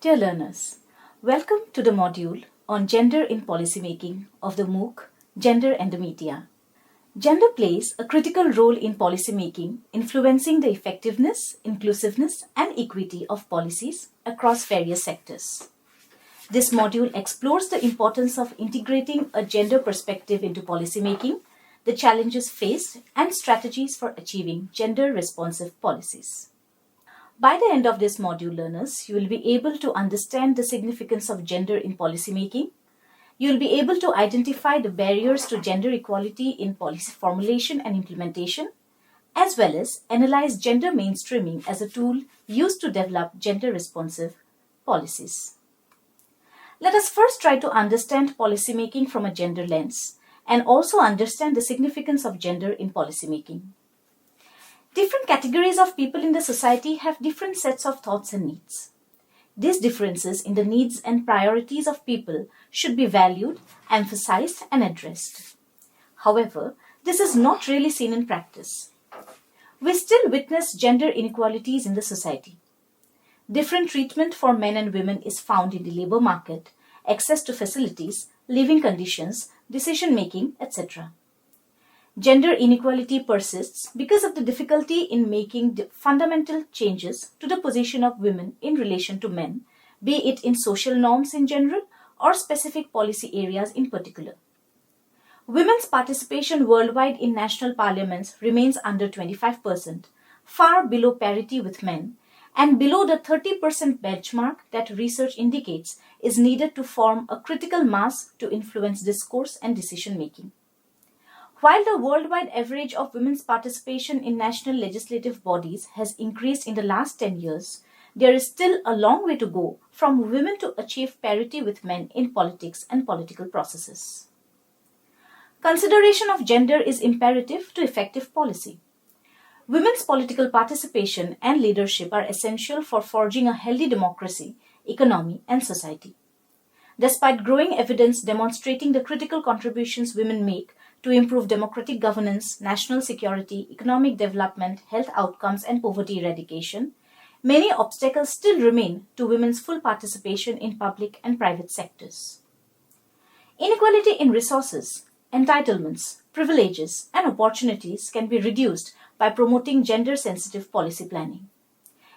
Dear learners, welcome to the module on Gender in Policymaking of the MOOC Gender and the Media. Gender plays a critical role in policymaking, influencing the effectiveness, inclusiveness, and equity of policies across various sectors. This module explores the importance of integrating a gender perspective into policymaking, the challenges faced, and strategies for achieving gender-responsive policies. By the end of this module, learners, you will be able to understand the significance of gender in policymaking. You will be able to identify the barriers to gender equality in policy formulation and implementation, as well as analyze gender mainstreaming as a tool used to develop gender-responsive policies. Let us first try to understand policymaking from a gender lens and also understand the significance of gender in policymaking. Different categories of people in the society have different sets of thoughts and needs. These differences in the needs and priorities of people should be valued, emphasized, and addressed. However, this is not really seen in practice. We still witness gender inequalities in the society. Different treatment for men and women is found in the labor market, access to facilities, living conditions, decision-making, etc. Gender inequality persists because of the difficulty in making fundamental changes to the position of women in relation to men, be it in social norms in general or specific policy areas in particular. Women's participation worldwide in national parliaments remains under 25%, far below parity with men, and below the 30% benchmark that research indicates is needed to form a critical mass to influence discourse and decision-making. While the worldwide average of women's participation in national legislative bodies has increased in the last 10 years, there is still a long way to go from women to achieve parity with men in politics and political processes. Consideration of gender is imperative to effective policy. Women's political participation and leadership are essential for forging a healthy democracy, economy, and society. Despite growing evidence demonstrating the critical contributions women make to improve democratic governance, national security, economic development, health outcomes, and poverty eradication, many obstacles still remain to women's full participation in public and private sectors. Inequality in resources, entitlements, privileges, and opportunities can be reduced by promoting gender-sensitive policy planning.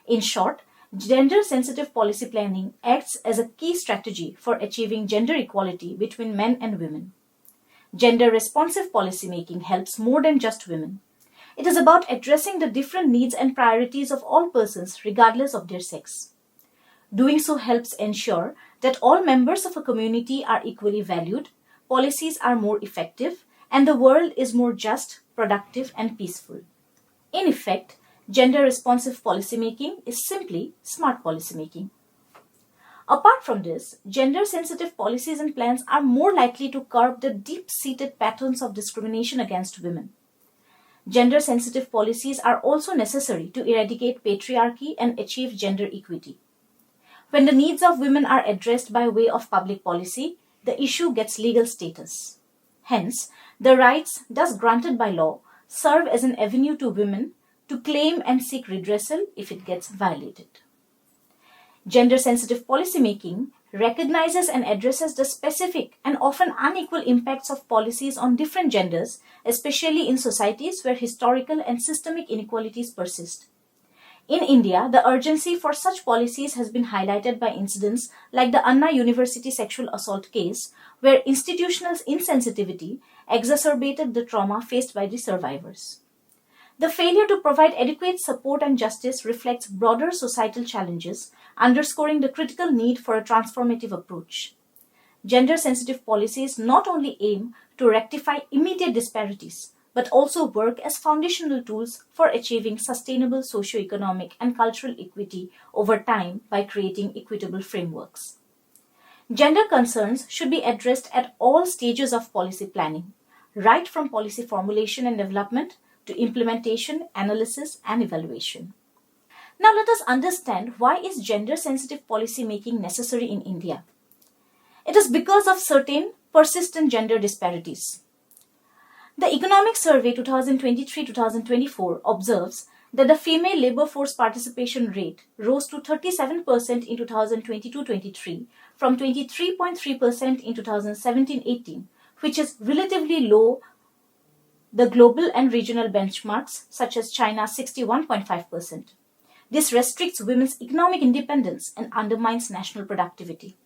In short, gender-sensitive policy planning acts as a key strategy for achieving gender equality between men and women. Gender-responsive policymaking helps more than just women. It is about addressing the different needs and priorities of all persons regardless of their sex. Doing so helps ensure that all members of a community are equally valued, policies are more effective, and the world is more just, productive, and peaceful. In effect, gender-responsive policymaking is simply smart policymaking. Apart from this, gender-sensitive policies and plans are more likely to curb the deep-seated patterns of discrimination against women. Gender-sensitive policies are also necessary to eradicate patriarchy and achieve gender equity. When the needs of women are addressed by way of public policy, the issue gets legal status. Hence, the rights thus granted by law serve as an avenue to women to claim and seek redressal if it gets violated. Gender-sensitive policymaking recognizes and addresses the specific and often unequal impacts of policies on different genders, especially in societies where historical and systemic inequalities persist. In India, the urgency for such policies has been highlighted by incidents like the Anna University sexual assault case, where institutional insensitivity exacerbated the trauma faced by the survivors. The failure to provide adequate support and justice reflects broader societal challenges, underscoring the critical need for a transformative approach. Gender-sensitive policies not only aim to rectify immediate disparities, but also work as foundational tools for achieving sustainable socio-economic and cultural equity over time by creating equitable frameworks. Gender concerns should be addressed at all stages of policy planning, right from policy formulation and development to implementation, analysis, and evaluation. Now let us understand why is gender-sensitive policy making necessary in India. It is because of certain persistent gender disparities. The Economic Survey 2023-2024 observes that the female labor force participation rate rose to 37% in 2022-23 from 23.3% in 2017-18, which is relatively low the global and regional benchmarks such as China's 61.5%. This restricts women's economic independence and undermines national productivity.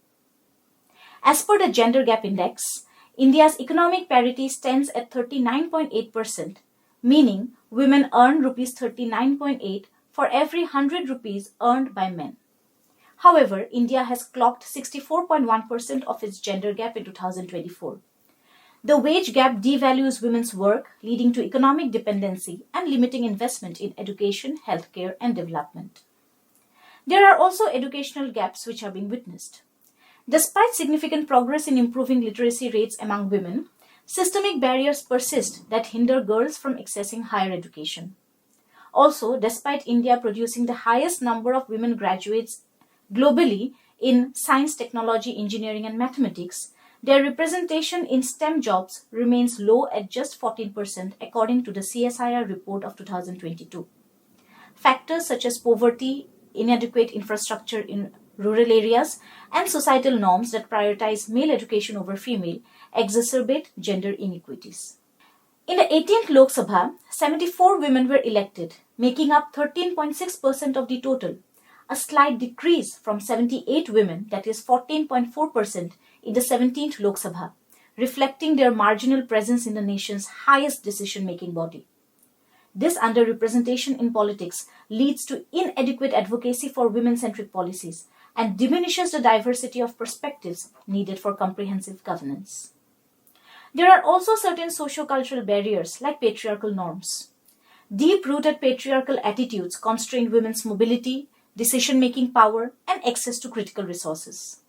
As per the Gender Gap Index, India's economic parity stands at 39.8%, meaning women earn rupees 39.8 for every 100 rupees earned by men. However, India has clocked 64.1% of its gender gap in 2024. The wage gap devalues women's work, leading to economic dependency and limiting investment in education, healthcare, and development. There are also educational gaps which are being witnessed. Despite significant progress in improving literacy rates among women, systemic barriers persist that hinder girls from accessing higher education. Also, despite India producing the highest number of women graduates globally in science, technology, engineering, and mathematics, their representation in STEM jobs remains low at just 14% according to the CSIR report of 2022. Factors such as poverty, inadequate infrastructure in rural areas, and societal norms that prioritize male education over female exacerbate gender inequities. In the 18th Lok Sabha, 74 women were elected, making up 13.6% of the total, a slight decrease from 78 women, that is 14.4%, in the 17th Lok Sabha, reflecting their marginal presence in the nation's highest decision-making body. This underrepresentation in politics leads to inadequate advocacy for women-centric policies and diminishes the diversity of perspectives needed for comprehensive governance. There are also certain socio-cultural barriers like patriarchal norms. Deep-rooted patriarchal attitudes constrain women's mobility, decision-making power, and access to critical resources.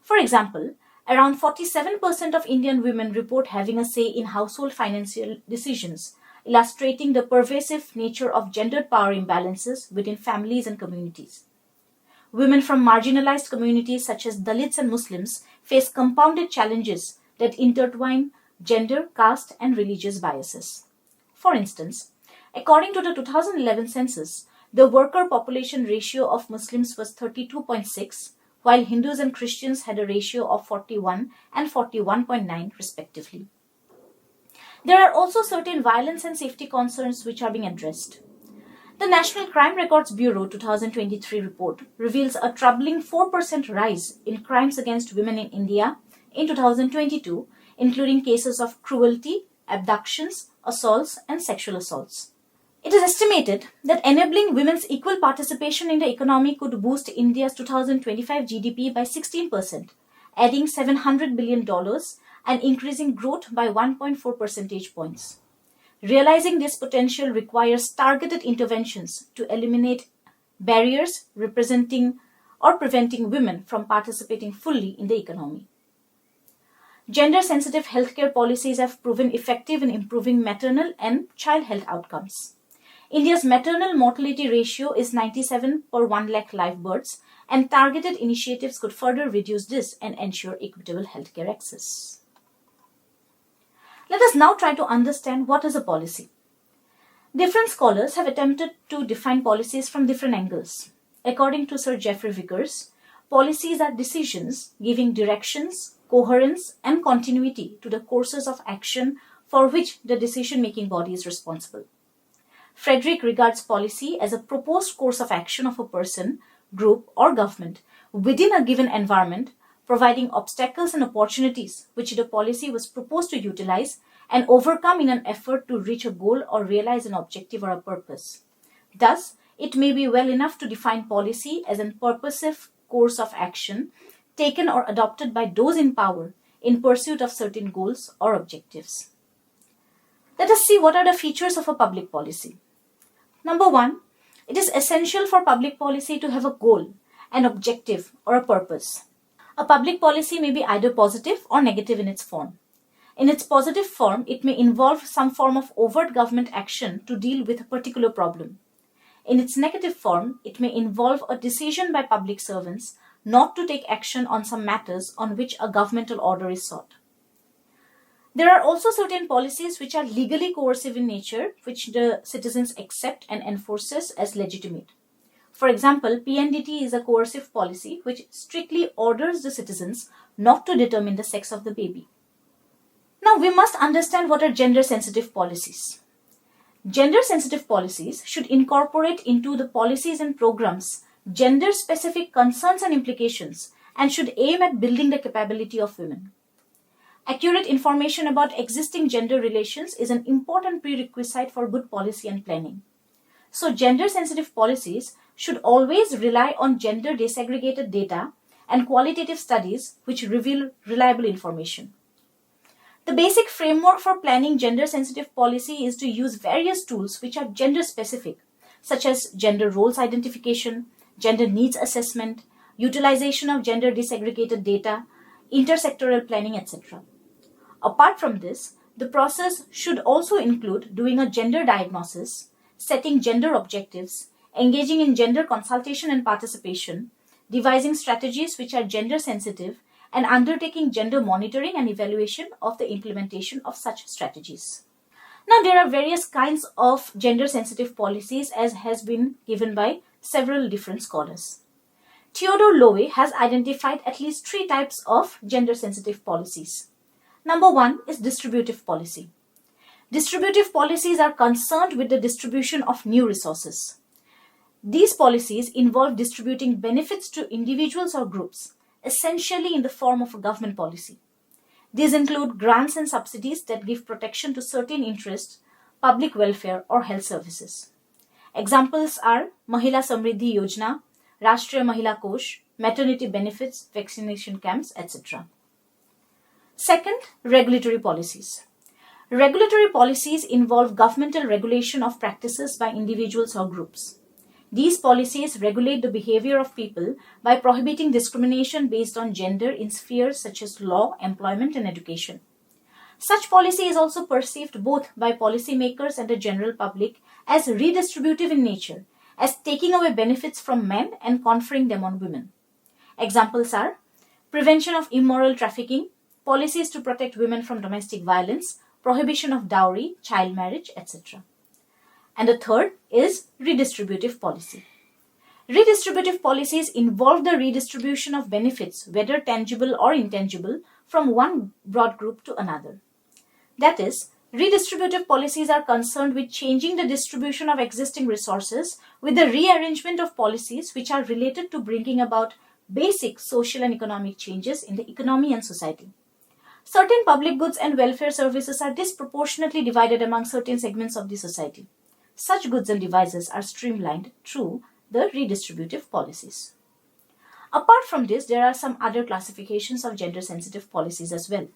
For example, around 47% of Indian women report having a say in household financial decisions, illustrating the pervasive nature of gendered power imbalances within families and communities. Women from marginalized communities such as Dalits and Muslims face compounded challenges that intertwine gender, caste, and religious biases. For instance, according to the 2011 census, the worker population ratio of Muslims was 32.6, while Hindus and Christians had a ratio of 41 and 41.9 respectively. There are also certain violence and safety concerns which are being addressed. The National Crime Records Bureau 2023 report reveals a troubling 4% rise in crimes against women in India in 2022, including cases of cruelty, abductions, assaults, and sexual assaults. It is estimated that enabling women's equal participation in the economy could boost India's 2025 GDP by 16%, adding $700 billion and increasing growth by 1.4 percentage points. Realizing this potential requires targeted interventions to eliminate barriers representing or preventing women from participating fully in the economy. Gender-sensitive healthcare policies have proven effective in improving maternal and child health outcomes. India's maternal mortality ratio is 97 per 1 lakh live births, and targeted initiatives could further reduce this and ensure equitable healthcare access. Let us now try to understand what is a policy. Different scholars have attempted to define policies from different angles. According to Sir Geoffrey Vickers, policies are decisions giving directions, coherence, and continuity to the courses of action for which the decision-making body is responsible. Frederick regards policy as a proposed course of action of a person, group, or government within a given environment, providing obstacles and opportunities which the policy was proposed to utilize and overcome in an effort to reach a goal or realize an objective or a purpose. Thus, it may be well enough to define policy as a purposive course of action taken or adopted by those in power in pursuit of certain goals or objectives. Let us see what are the features of a public policy. Number one, it is essential for public policy to have a goal, an objective, or a purpose. A public policy may be either positive or negative in its form. In its positive form, it may involve some form of overt government action to deal with a particular problem. In its negative form, it may involve a decision by public servants not to take action on some matters on which a governmental order is sought. There are also certain policies which are legally coercive in nature, which the citizens accept and enforces as legitimate. For example, PNDT is a coercive policy which strictly orders the citizens not to determine the sex of the baby. Now, we must understand what are gender-sensitive policies. Gender-sensitive policies should incorporate into the policies and programs gender-specific concerns and implications and should aim at building the capability of women. Accurate information about existing gender relations is an important prerequisite for good policy and planning. So, gender-sensitive policies should always rely on gender disaggregated data and qualitative studies which reveal reliable information. The basic framework for planning gender-sensitive policy is to use various tools which are gender-specific, such as gender roles identification, gender needs assessment, utilization of gender disaggregated data, intersectoral planning, etc. Apart from this, the process should also include doing a gender diagnosis, setting gender objectives, engaging in gender consultation and participation, devising strategies which are gender sensitive, and undertaking gender monitoring and evaluation of the implementation of such strategies. Now, there are various kinds of gender sensitive policies as has been given by several different scholars. Theodore Lowe has identified at least 3 types of gender sensitive policies. Number 1 is distributive policy. Distributive policies are concerned with the distribution of new resources. These policies involve distributing benefits to individuals or groups, essentially in the form of a government policy. These include grants and subsidies that give protection to certain interests, public welfare, or health services. Examples are Mahila Samriddhi Yojana, Rashtriya Mahila Kosh, maternity benefits, vaccination camps, etc. Second, regulatory policies. Regulatory policies involve governmental regulation of practices by individuals or groups. These policies regulate the behavior of people by prohibiting discrimination based on gender in spheres such as law, employment, and education. Such policy is also perceived both by policymakers and the general public as redistributive in nature, as taking away benefits from men and conferring them on women. Examples are prevention of immoral trafficking, policies to protect women from domestic violence, prohibition of dowry, child marriage, etc. And the third is redistributive policy. Redistributive policies involve the redistribution of benefits, whether tangible or intangible, from one broad group to another. That is, redistributive policies are concerned with changing the distribution of existing resources with the rearrangement of policies which are related to bringing about basic social and economic changes in the economy and society. Certain public goods and welfare services are disproportionately divided among certain segments of the society. Such goods and devices are streamlined through the redistributive policies. Apart from this, there are some other classifications of gender-sensitive policies as well.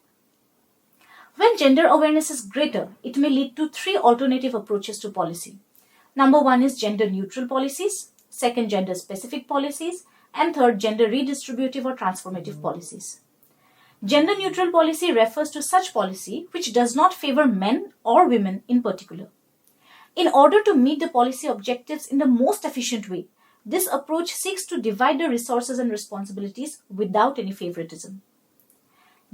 When gender awareness is greater, it may lead to 3 alternative approaches to policy. Number 1 is gender-neutral policies, second, gender-specific policies, and third, gender-redistributive or transformative policies. Gender-neutral policy refers to such policy which does not favor men or women in particular. In order to meet the policy objectives in the most efficient way, this approach seeks to divide the resources and responsibilities without any favoritism.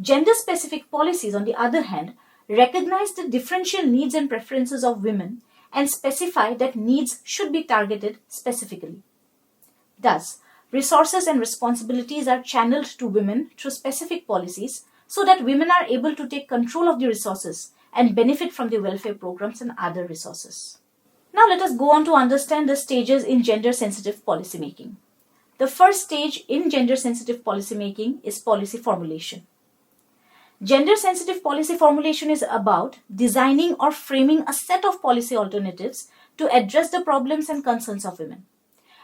Gender-specific policies, on the other hand, recognize the differential needs and preferences of women and specify that needs should be targeted specifically. Thus, resources and responsibilities are channeled to women through specific policies so that women are able to take control of the resources and benefit from the welfare programs and other resources. Now let us go on to understand the stages in gender-sensitive policymaking. The first stage in gender-sensitive policymaking is policy formulation. Gender-sensitive policy formulation is about designing or framing a set of policy alternatives to address the problems and concerns of women.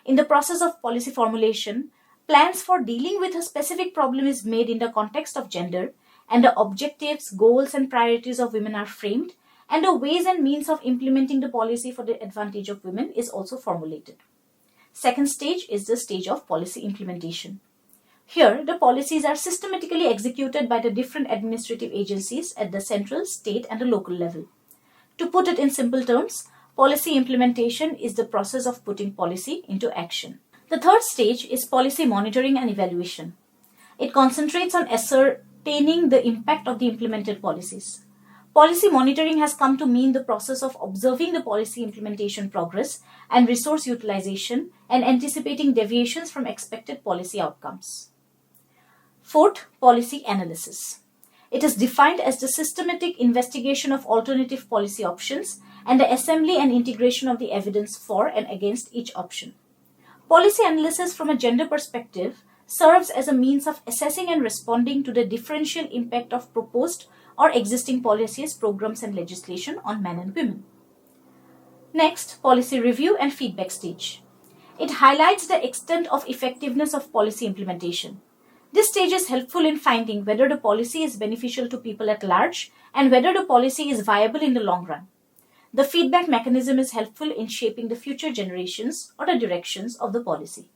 In the process of policy formulation, plans for dealing with a specific problem is made in the context of gender, and the objectives, goals, and priorities of women are framed, and the ways and means of implementing the policy for the advantage of women is also formulated. Second stage is the stage of policy implementation. Here, the policies are systematically executed by the different administrative agencies at the central, state, and the local level. To put it in simple terms, policy implementation is the process of putting policy into action. The third stage is policy monitoring and evaluation. It concentrates on ascertaining the impact of the implemented policies. Policy monitoring has come to mean the process of observing the policy implementation progress and resource utilization and anticipating deviations from expected policy outcomes. Fourth, policy analysis. It is defined as the systematic investigation of alternative policy options and the assembly and integration of the evidence for and against each option. Policy analysis from a gender perspective serves as a means of assessing and responding to the differential impact of proposed or existing policies, programs, and legislation on men and women. Next, policy review and feedback stage. It highlights the extent of effectiveness of policy implementation. This stage is helpful in finding whether the policy is beneficial to people at large and whether the policy is viable in the long run. The feedback mechanism is helpful in shaping the future generations or the directions of the policy.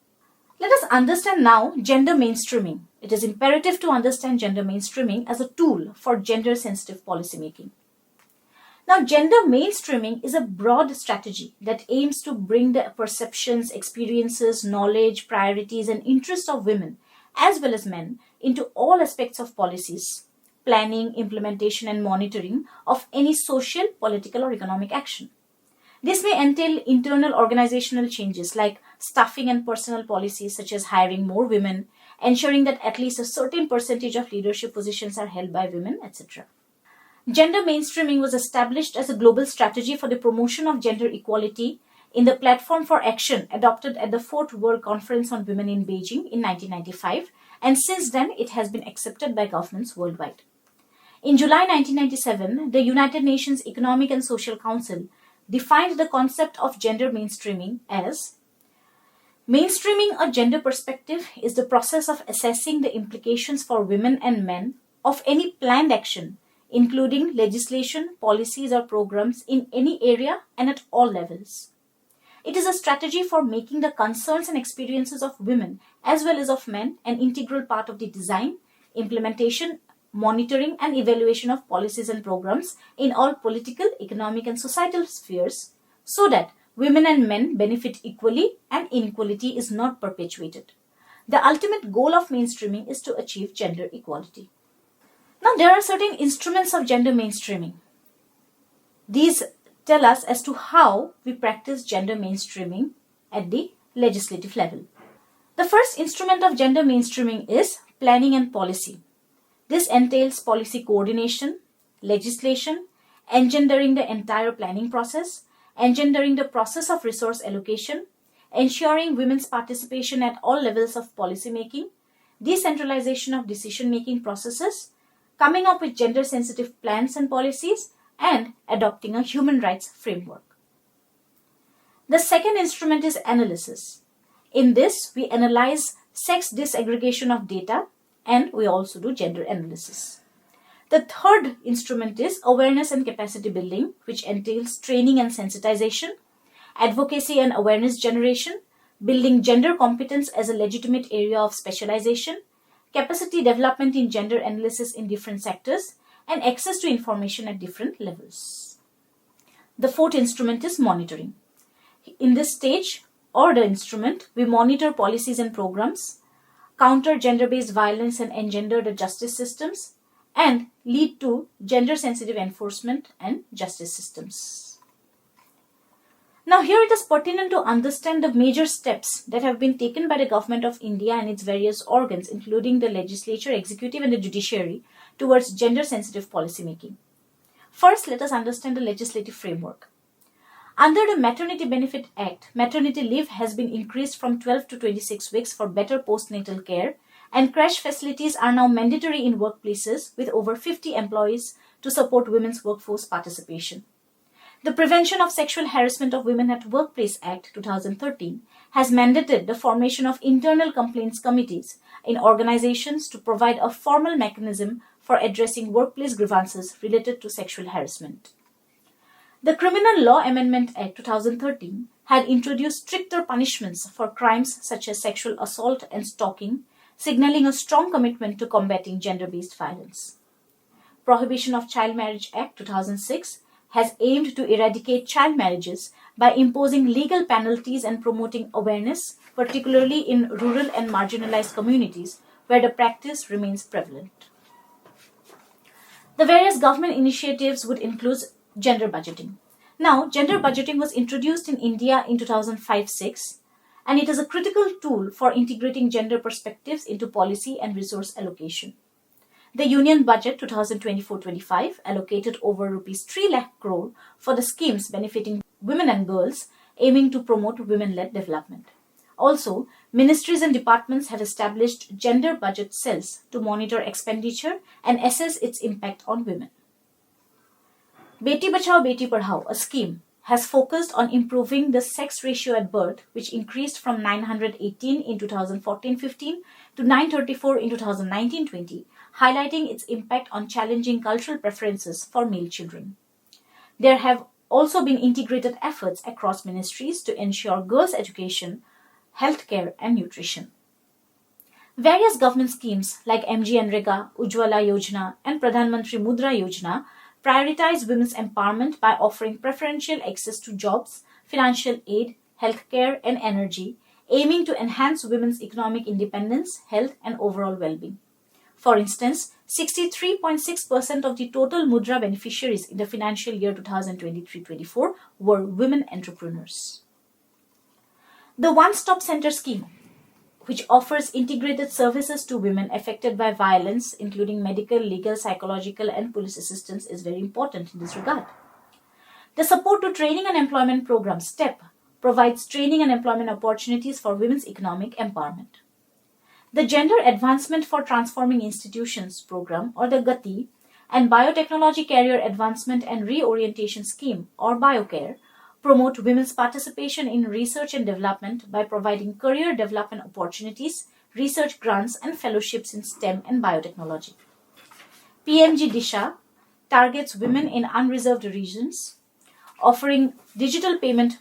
Let us understand now gender mainstreaming. It is imperative to understand gender mainstreaming as a tool for gender-sensitive policymaking. Now, gender mainstreaming is a broad strategy that aims to bring the perceptions, experiences, knowledge, priorities, and interests of women as well as men into all aspects of policies, planning, implementation, and monitoring of any social, political, or economic action. This may entail internal organizational changes like staffing and personnel policies such as hiring more women, ensuring that at least a certain percentage of leadership positions are held by women, etc. Gender mainstreaming was established as a global strategy for the promotion of gender equality in the Platform for Action adopted at the 4th World Conference on Women in Beijing in 1995, and since then it has been accepted by governments worldwide. In July 1997, the United Nations Economic and Social Council defined the concept of gender mainstreaming as mainstreaming a gender perspective is the process of assessing the implications for women and men of any planned action, including legislation, policies, or programs in any area and at all levels. It is a strategy for making the concerns and experiences of women as well as of men an integral part of the design, implementation, monitoring, and evaluation of policies and programs in all political, economic, and societal spheres so that women and men benefit equally and inequality is not perpetuated. The ultimate goal of mainstreaming is to achieve gender equality. Now, there are certain instruments of gender mainstreaming. These tell us as to how we practice gender mainstreaming at the legislative level. The first instrument of gender mainstreaming is planning and policy. This entails policy coordination, legislation, engendering the entire planning process, engendering the process of resource allocation, ensuring women's participation at all levels of policy making, decentralization of decision-making processes, coming up with gender-sensitive plans and policies, and adopting a human rights framework. The second instrument is analysis. In this, we analyze sex disaggregation of data and we also do gender analysis. The third instrument is awareness and capacity building, which entails training and sensitization, advocacy and awareness generation, building gender competence as a legitimate area of specialization, capacity development in gender analysis in different sectors, and access to information at different levels. The fourth instrument is monitoring. In this stage or the instrument, we monitor policies and programs, counter gender-based violence and engender the justice systems, and lead to gender-sensitive enforcement and justice systems. Now here it is pertinent to understand the major steps that have been taken by the Government of India and its various organs, including the legislature, executive, and the judiciary, towards gender-sensitive policy making. First, let us understand the legislative framework. Under the Maternity Benefit Act, maternity leave has been increased from 12 to 26 weeks for better postnatal care, and crash facilities are now mandatory in workplaces with over 50 employees to support women's workforce participation. The Prevention of Sexual Harassment of Women at Workplace Act 2013 has mandated the formation of internal complaints committees in organizations to provide a formal mechanism for addressing workplace grievances related to sexual harassment. The Criminal Law Amendment Act 2013 had introduced stricter punishments for crimes such as sexual assault and stalking, signaling a strong commitment to combating gender-based violence. Prohibition of Child Marriage Act 2006 has aimed to eradicate child marriages by imposing legal penalties and promoting awareness, particularly in rural and marginalized communities where the practice remains prevalent. The various government initiatives would include gender budgeting. Now, gender budgeting was introduced in India in 2005-6, and it is a critical tool for integrating gender perspectives into policy and resource allocation. The Union Budget 2024-25 allocated over Rs 3 lakh crore for the schemes benefiting women and girls, aiming to promote women-led development. Also, ministries and departments have established gender budget cells to monitor expenditure and assess its impact on women. Beti Bachao Beti Padhao, a scheme, has focused on improving the sex ratio at birth, which increased from 918 in 2014-15 to 934 in 2019-20, highlighting its impact on challenging cultural preferences for male children. There have also been integrated efforts across ministries to ensure girls' education, healthcare, and nutrition. Various government schemes like MGNREGA, Ujjwala Yojana, and Pradhan Mantri Mudra Yojana prioritize women's empowerment by offering preferential access to jobs, financial aid, healthcare, and energy, aiming to enhance women's economic independence, health, and overall well-being. For instance, 63.6% of the total Mudra beneficiaries in the financial year 2023-24 were women entrepreneurs. The One Stop Center scheme, which offers integrated services to women affected by violence, including medical, legal, psychological, and police assistance, is very important in this regard. The Support to Training and Employment Program, STEP, provides training and employment opportunities for women's economic empowerment. The Gender Advancement for Transforming Institutions Program, or the GATI, and Biotechnology Career Advancement and Reorientation Scheme, or BioCare, promote women's participation in research and development by providing career development opportunities, research grants, and fellowships in STEM and biotechnology. PMG Disha targets women in unreserved regions, offering digital payment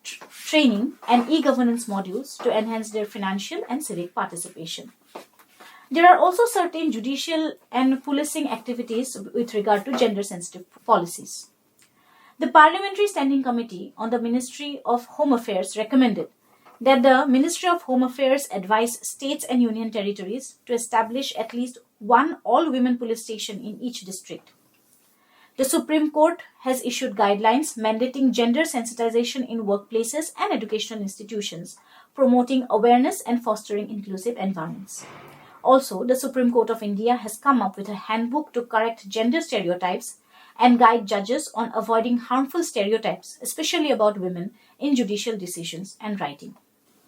training and e-governance modules to enhance their financial and civic participation. There are also certain judicial and policing activities with regard to gender-sensitive policies. The Parliamentary Standing Committee on the Ministry of Home Affairs recommended that the Ministry of Home Affairs advise states and union territories to establish at least one all-women police station in each district. The Supreme Court has issued guidelines mandating gender sensitization in workplaces and educational institutions, promoting awareness and fostering inclusive environments. Also, the Supreme Court of India has come up with a handbook to correct gender stereotypes and guide judges on avoiding harmful stereotypes, especially about women, in judicial decisions and writing.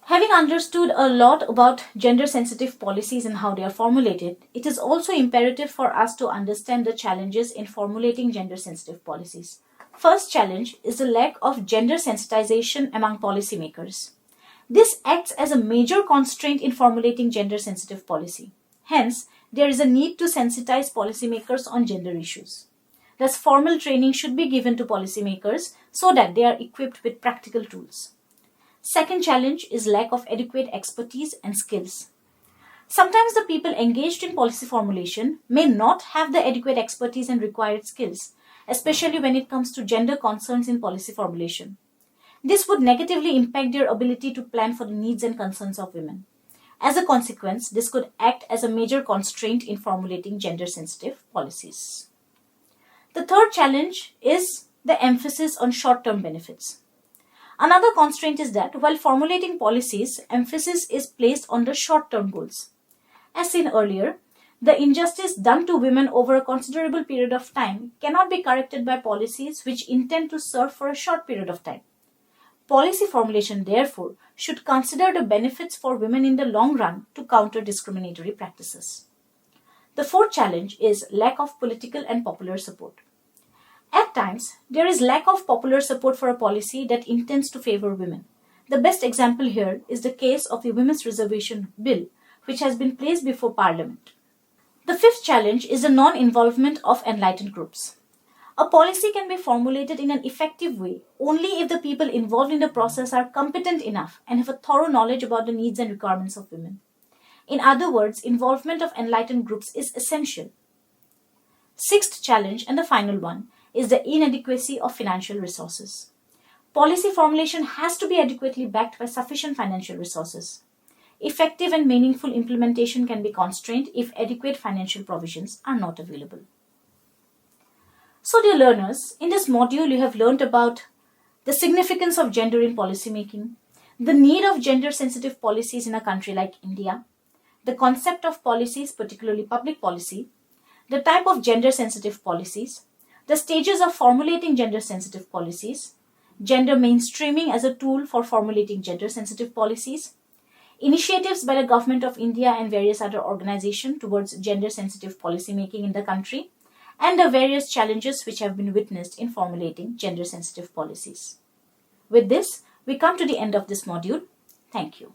Having understood a lot about gender-sensitive policies and how they are formulated, it is also imperative for us to understand the challenges in formulating gender-sensitive policies. First challenge is the lack of gender sensitization among policymakers. This acts as a major constraint in formulating gender-sensitive policy. Hence, there is a need to sensitize policymakers on gender issues. Thus, formal training should be given to policymakers so that they are equipped with practical tools. Second challenge is lack of adequate expertise and skills. Sometimes the people engaged in policy formulation may not have the adequate expertise and required skills, especially when it comes to gender concerns in policy formulation. This would negatively impact their ability to plan for the needs and concerns of women. As a consequence, this could act as a major constraint in formulating gender-sensitive policies. The third challenge is the emphasis on short-term benefits. Another constraint is that while formulating policies, emphasis is placed on the short-term goals. As seen earlier, the injustice done to women over a considerable period of time cannot be corrected by policies which intend to serve for a short period of time. Policy formulation, therefore, should consider the benefits for women in the long run to counter discriminatory practices. The fourth challenge is lack of political and popular support. At times, there is lack of popular support for a policy that intends to favor women. The best example here is the case of the Women's Reservation Bill, which has been placed before Parliament. The fifth challenge is the non-involvement of enlightened groups. A policy can be formulated in an effective way only if the people involved in the process are competent enough and have a thorough knowledge about the needs and requirements of women. In other words, involvement of enlightened groups is essential. Sixth challenge, and the final one, is the inadequacy of financial resources. Policy formulation has to be adequately backed by sufficient financial resources. Effective and meaningful implementation can be constrained if adequate financial provisions are not available. So dear learners, in this module you have learnt about the significance of gender in policymaking, the need of gender sensitive policies in a country like India, the concept of policies, particularly public policy, the type of gender sensitive policies, the stages of formulating gender sensitive policies, gender mainstreaming as a tool for formulating gender sensitive policies, initiatives by the Government of India and various other organizations towards gender sensitive policymaking in the country, and the various challenges which have been witnessed in formulating gender sensitive policies. With this, we come to the end of this module. Thank you.